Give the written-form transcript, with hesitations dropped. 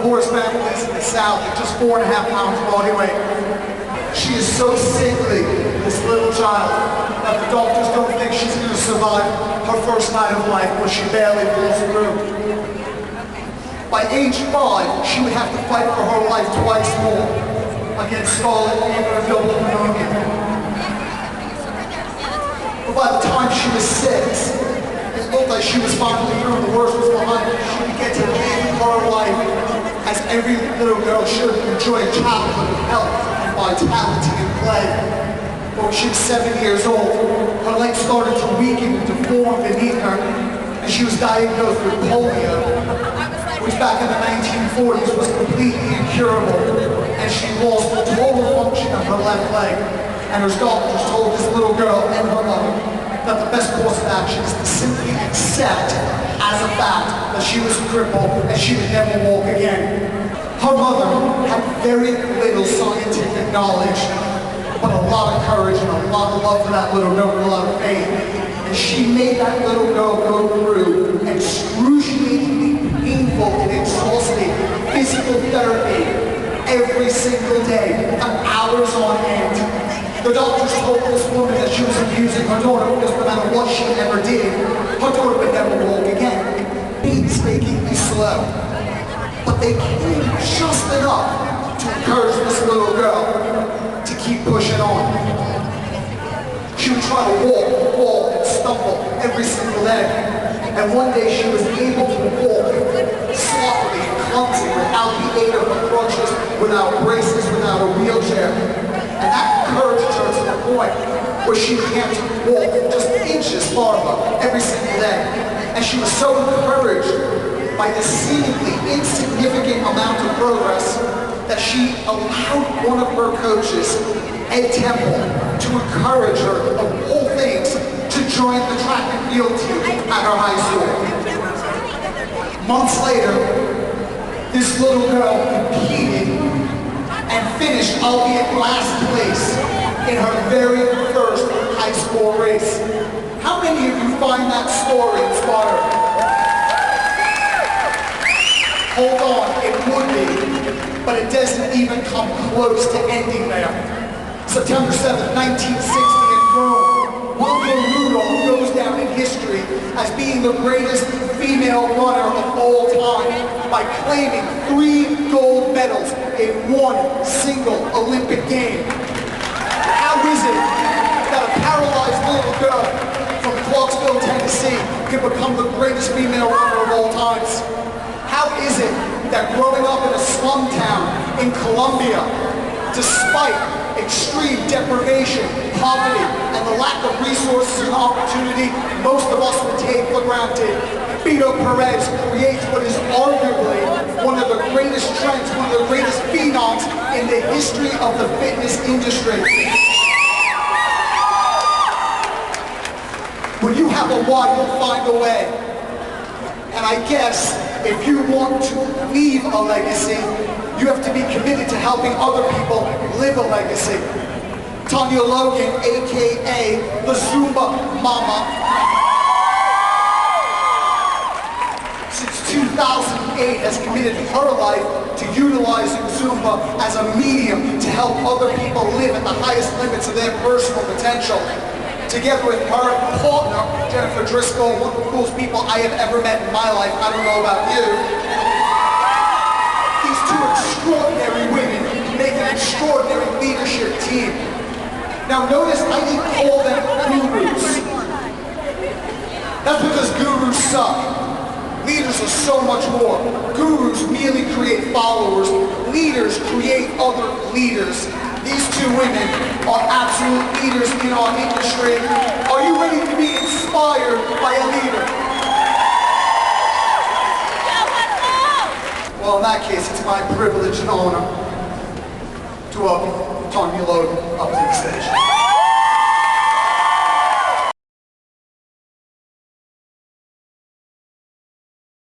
poorest families in the South at just 4.5 pounds body weight. She is so sickly, this little child, that the doctors don't think she's going to survive her first night of life, where she barely pulls through. By age 5, she would have to fight for her life twice more against scarlet fever and double pneumonia. But by the time she was 6, it looked like she was finally through and the worst was behind her. She would get to live her life as every little girl should, enjoy a childhood of health and vitality and play. But when she was 7 years old, her legs started to weaken and deform beneath her, and she was diagnosed with polio, which back in the 1940s was completely incurable, and she lost the total function of her left leg. And her doctors told this little girl and her mother that the best course of action is to simply accept as a fact that she was crippled and she would never walk again. Her mother had very little scientific knowledge, but a lot of courage and a lot of love for that little girl and a lot of faith. And she made that little girl go through excruciatingly painful and exhausting physical therapy every single day for hours on end. The doctors told this woman that she was abusing her daughter because no matter what she ever did, her daughter would never walk again. Painstakingly slow. But they came just enough to encourage this little girl to keep pushing on. She would try to walk, fall, and stumble every single day. And one day she was able to walk sloppily and clumsy without the aid of her crutches, without braces, without a wheelchair. And that encouraged her to the point where she began to walk just inches farther every single day. And she was so encouraged by this seemingly insignificant amount of progress that she allowed one of her coaches, Ed Temple, to encourage her, of all things, to join the track and field team at her high school. Months later, this little girl competed and finished, albeit last place, in her very first high school race. How many of you find that story inspiring? Hold on, it would be, but it doesn't even come close to ending there. September 7th, 1960 in Rome, Wilma Rudolph goes down in history as being the greatest female runner of all time by claiming 3 gold medals in one single Olympic game. How is it that a paralyzed little girl from Clarksville, Tennessee can become the greatest female runner of all times? How is it that growing up in a slum town in Colombia, despite extreme deprivation, poverty, and the lack of resources and opportunity most of us would take for granted, Beto Perez creates what is arguably one of the greatest trends, one of the greatest phenoms in the history of the fitness industry. When you have a why, you'll find a way. And I guess if you want to leave a legacy, you have to be committed to helping other people live a legacy. Tanya Logan, aka the Zumba Mama, since 2008 has committed her life to utilizing Zumba as a medium to help other people live at the highest limits of their personal potential. Together with her partner, Jennifer Driscoll, one of the coolest people I have ever met in my life. I don't know about you. These two extraordinary women make an extraordinary leadership team. Now notice I didn't call them gurus. That's because gurus suck. Leaders are so much more. Gurus merely create followers. Leaders create other leaders. These two women are absolute leaders in our industry. Are you ready to be inspired by a leader? Well, in that case, it's my privilege and honor to welcome Tanya Logan up to the stage.